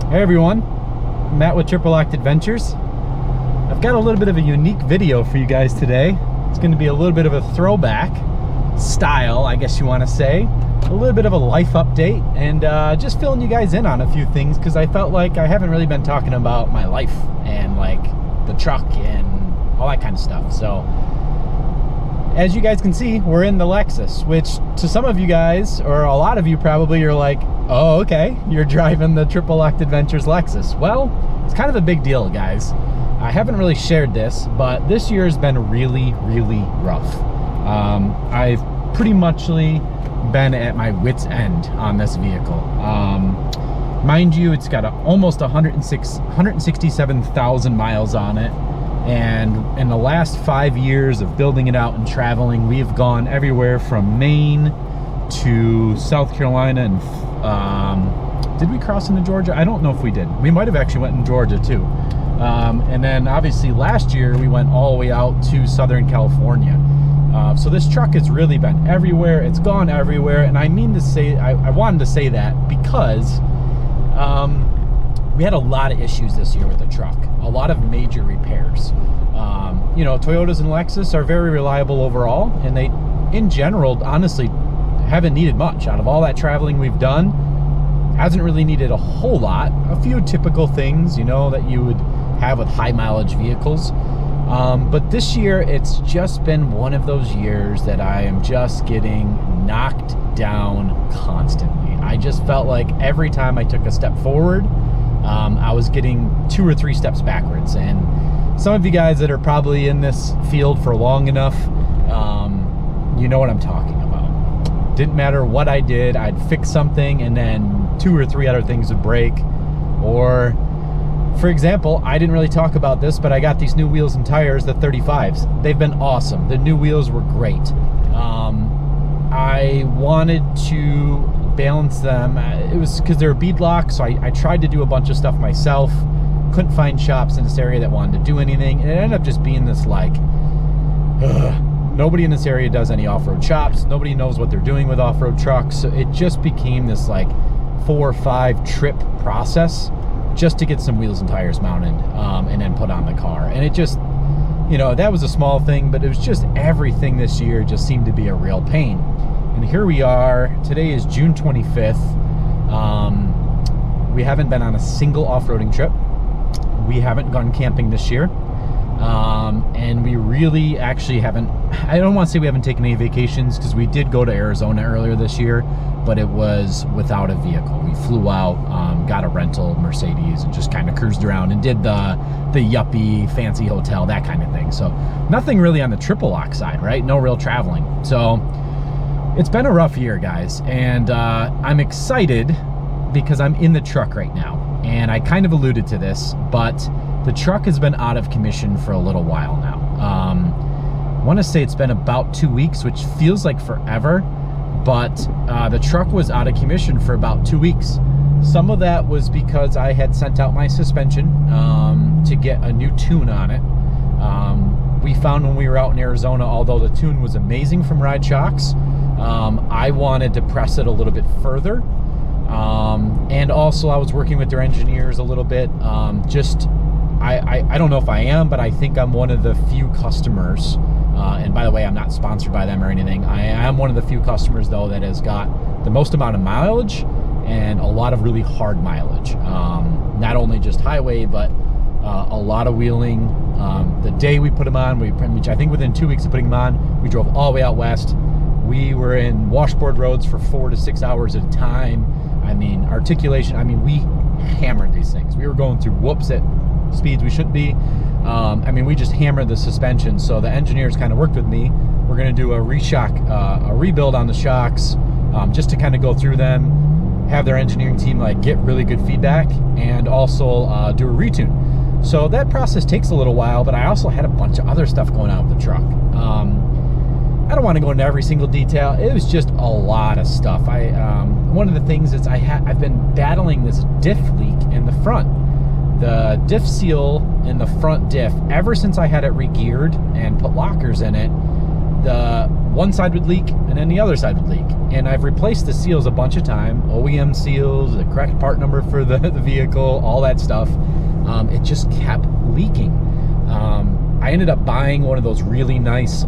Hey everyone, Matt with Triple Locked Adventures. I've got a little bit of a unique video for you guys today. It's going to be a little bit of a throwback style, I guess you want to say. A little bit of a life update and just filling you guys in on a few things because I felt like I haven't really been talking about my life and like the truck and all that kind of stuff. So as you guys can see, we're in the Lexus, which to some of you guys, or a lot of you probably, are like, oh, okay, you're driving the Triple Locked Adventures Lexus. Well, it's kind of a big deal, guys. I haven't really shared this, but this year has been really, really rough. I've pretty much been at my wit's end on this vehicle. Mind you, it's got almost 167,000 miles on it. And in the last 5 years of building it out and traveling, we've gone everywhere from Maine to South Carolina and did we cross into Georgia? I don't know if we did. We might have actually went in Georgia too. And then obviously last year we went all the way out to Southern California. So this truck has really been everywhere. It's gone everywhere. And I mean to say, I wanted to say that because we had a lot of issues this year with the truck. A lot of major repairs. You know, Toyotas and Lexus are very reliable overall, and they, in general, honestly, haven't needed much. Out of all that traveling we've done, hasn't really needed a whole lot. A few typical things, you know, that you would have with high mileage vehicles. But this year, it's just been one of those years that I am just getting knocked down constantly. I just felt like every time I took a step forward, I was getting 2 or 3 steps backwards. And some of you guys that are probably in this field for long enough, you know what I'm talking about. Didn't matter what I did, I'd fix something and then 2 or 3 other things would break. Or, for example, I didn't really talk about this, but I got these new wheels and tires, the 35s. They've been awesome. The new wheels were great. I wanted to balance them. It was because they were beadlock, so I tried to do a bunch of stuff myself. Couldn't find shops in this area that wanted to do anything, and it ended up just being this like, nobody in this area does any off-road shops. Nobody knows what they're doing with off-road trucks. So it just became this like 4 or 5 trip process just to get some wheels and tires mounted and then put on the car. And it just, you know, that was a small thing, but it was just everything this year just seemed to be a real pain. And here we are. Today is June 25th. We haven't been on a single off-roading trip. We haven't gone camping this year. And we really actually haven't, I don't want to say we haven't taken any vacations because we did go to Arizona earlier this year, but it was without a vehicle. We flew out, got a rental Mercedes and just kind of cruised around and did the yuppie fancy hotel, that kind of thing. So nothing really on the Triple Lock side, right? No real traveling. So it's been a rough year, guys, and I'm excited because I'm in the truck right now. And I kind of alluded to this, but the truck has been out of commission for a little while now. I want to say it's been about 2 weeks, which feels like forever, but the truck was out of commission for about 2 weeks. Some of that was because I had sent out my suspension to get a new tune on it. We found when we were out in Arizona, although the tune was amazing from Ride Shocks, I wanted to press it a little bit further. And also I was working with their engineers a little bit. I don't know if I am, but I think I'm one of the few customers, and by the way, I'm not sponsored by them or anything. I am one of the few customers though that has got the most amount of mileage and a lot of really hard mileage. Not only just highway, but a lot of wheeling. The day we put them on, which I think within 2 weeks of putting them on, we drove all the way out west. We were in washboard roads for 4 to 6 hours at a time. I mean, articulation, I mean, we hammered these things. We were going through whoops at speeds we shouldn't be. I mean, we just hammered the suspension. So the engineers kind of worked with me. We're going to do a rebuild on the shocks, just to kind of go through them. have their engineering team like get really good feedback and also do a retune. So that process takes a little while, but I also had a bunch of other stuff going on with the truck. I don't want to go into every single detail. It was just a lot of stuff. One of the things is I've been battling this diff leak in the front. The diff seal in the front diff, ever since I had it re-geared and put lockers in it, the one side would leak and then the other side would leak. And I've replaced the seals a bunch of times, OEM seals, the correct part number for the vehicle, all that stuff. It just kept leaking. I ended up buying one of those really nice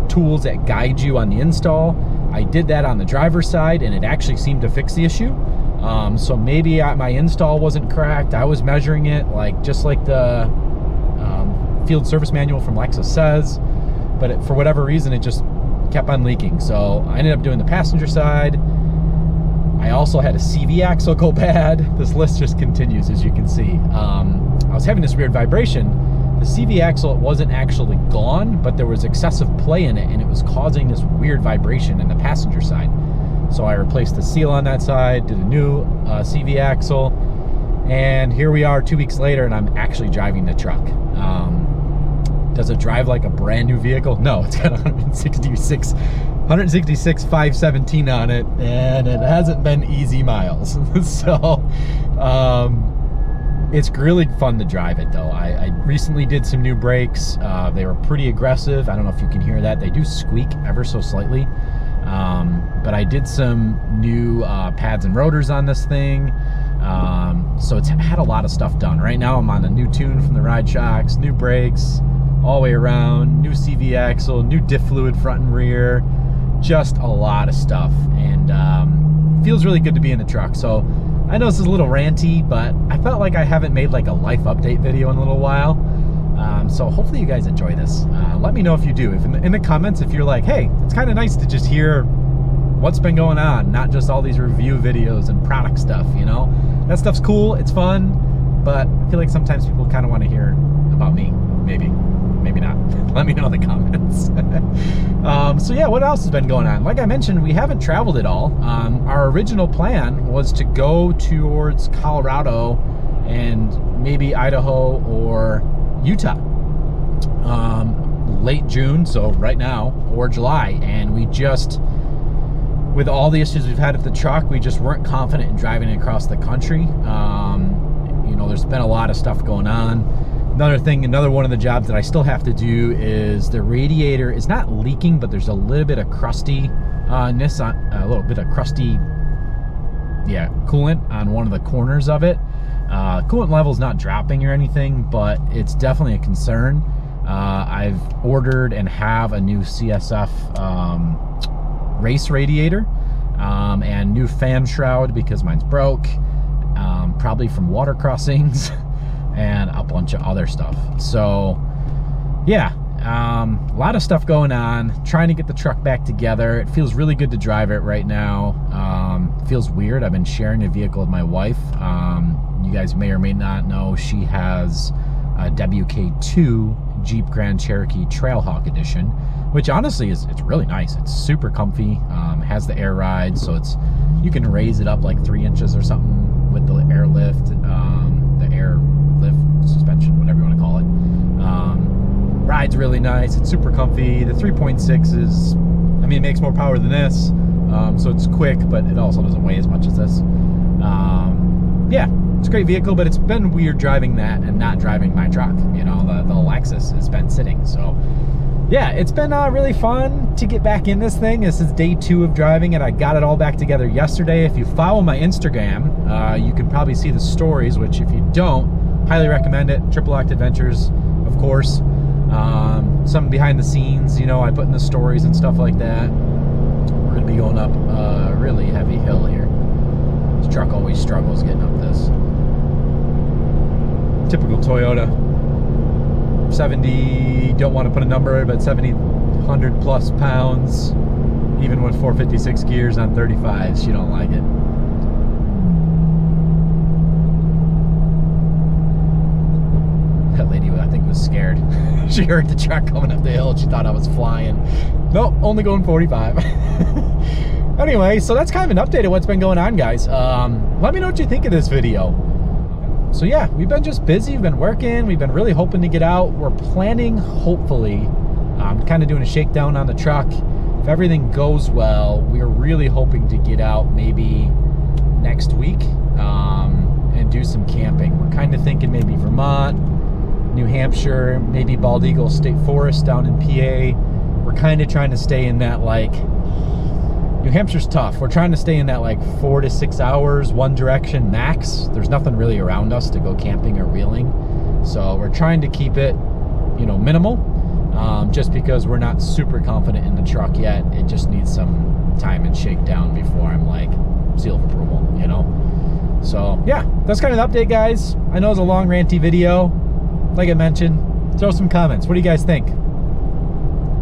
tools that guide you on the install. I did that on the driver's side and it actually seemed to fix the issue. So maybe my install wasn't correct. I was measuring it just like the field service manual from Lexus says, but for whatever reason it just kept on leaking. So I ended up doing the passenger side. I also had a CV axle go bad. This list just continues, as you can see. I was having this weird vibration. The CV axle wasn't actually gone, but there was excessive play in it and it was causing this weird vibration in the passenger side. So I replaced the seal on that side, did a new CV axle, and here we are 2 weeks later and I'm actually driving the truck. Does it drive like a brand new vehicle? No, it's got 166 517 on it, and it hasn't been easy miles. So it's really fun to drive it though. I recently did some new brakes. They were pretty aggressive. I don't know if you can hear that. They do squeak ever so slightly. But I did some new pads and rotors on this thing. So it's had a lot of stuff done. Right now I'm on a new tune from the Ride Shocks, new brakes all the way around, new CV axle, new diff fluid front and rear, just a lot of stuff. And feels really good to be in the truck. So I know this is a little ranty, but I felt like I haven't made like a life update video in a little while. So hopefully you guys enjoy this. Let me know if you do. If in the comments, if you're like, hey, it's kind of nice to just hear what's been going on, not just all these review videos and product stuff, you know? That stuff's cool, it's fun, but I feel like sometimes people kind of want to hear about me. Maybe not. Let me know in the comments. So yeah, what else has been going on? Like I mentioned, we haven't traveled at all. Our original plan was to go towards Colorado and maybe Idaho or Utah. Late June, so right now, or July, and we just, with all the issues we've had with the truck, we just weren't confident in driving it across the country. You know, there's been a lot of stuff going on. Another one of the jobs that I still have to do is the radiator is not leaking, but there's a little bit of crustiness on, coolant on one of the corners of it. Coolant level's not dropping or anything, but it's definitely a concern. I've ordered and have a new CSF race radiator and new fan shroud because mine's broke, probably from water crossings and a bunch of other stuff. So yeah, a lot of stuff going on, trying to get the truck back together. It feels really good to drive it right now. Feels weird. I've been sharing a vehicle with my wife. You guys may or may not know she has a WK2 Jeep Grand Cherokee Trailhawk Edition, which honestly it's really nice. It's super comfy, has the air ride, so you can raise it up like 3 inches or something with the air lift, the air lift suspension, whatever you want to call it. Rides really nice. It's super comfy. The 3.6 is, I mean, it makes more power than this, so it's quick, but it also doesn't weigh as much as this. Yeah, it's a great vehicle, but it's been weird driving that and not driving my truck. You know, the Lexus has been sitting. So yeah, it's been really fun to get back in this thing. This is day 2 of driving it. I got it all back together yesterday. If you follow my Instagram, you can probably see the stories, which if you don't, highly recommend it. Triple Act Adventures, of course. Some behind the scenes, you know, I put in the stories and stuff like that. We're gonna be going up a really heavy hill here. This truck always struggles getting up this. Typical Toyota. 70, don't want to put a number, but 100 plus pounds, even with 456 gears on 35s. She don't like it. That lady, I think, was scared. She heard the truck coming up the hill. She thought I was flying. Nope, only going 45. Anyway, so that's kind of an update of what's been going on, guys. Let me know what you think of this video. So yeah, we've been just busy, we've been working, we've been really hoping to get out. We're planning, hopefully, kind of doing a shakedown on the truck. If everything goes well, we're really hoping to get out maybe next week and do some camping. We're kind of thinking maybe Vermont, New Hampshire, maybe Bald Eagle State Forest down in PA. We're kind of trying to stay in that, like, New Hampshire's tough. We're trying to stay in that like 4 to 6 hours, one direction max. There's nothing really around us to go camping or wheeling. So we're trying to keep it, you know, minimal, just because we're not super confident in the truck yet. It just needs some time and shakedown before I'm like seal of approval, you know? So yeah, that's kind of the update, guys. I know it's a long ranty video. Like I mentioned, throw some comments. What do you guys think?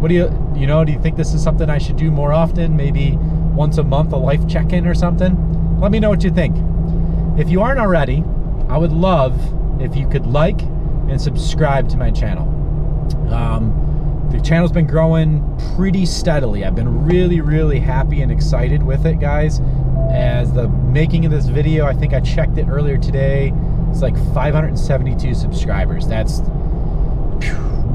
What do you think this is something I should do more often? Maybe once a month, a life check-in or something? Let me know what you think. If you aren't already, I would love if you could like and subscribe to my channel. The channel's been growing pretty steadily. I've been really, really happy and excited with it, guys. As the making of this video, I think I checked it earlier today, it's like 572 subscribers. That's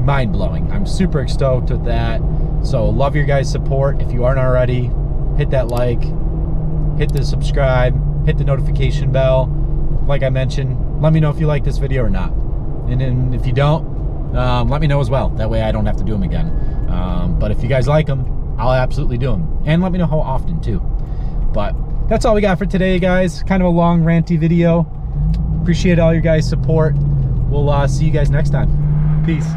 mind-blowing. I'm super stoked with that. So love your guys' support. If you aren't already, hit that like, hit the subscribe, hit the notification bell. Like I mentioned, let me know if you like this video or not. And then if you don't, let me know as well. That way I don't have to do them again. But if you guys like them, I'll absolutely do them. And let me know how often too. But that's all we got for today, guys. Kind of a long ranty video. Appreciate all your guys' support. We'll see you guys next time. Peace.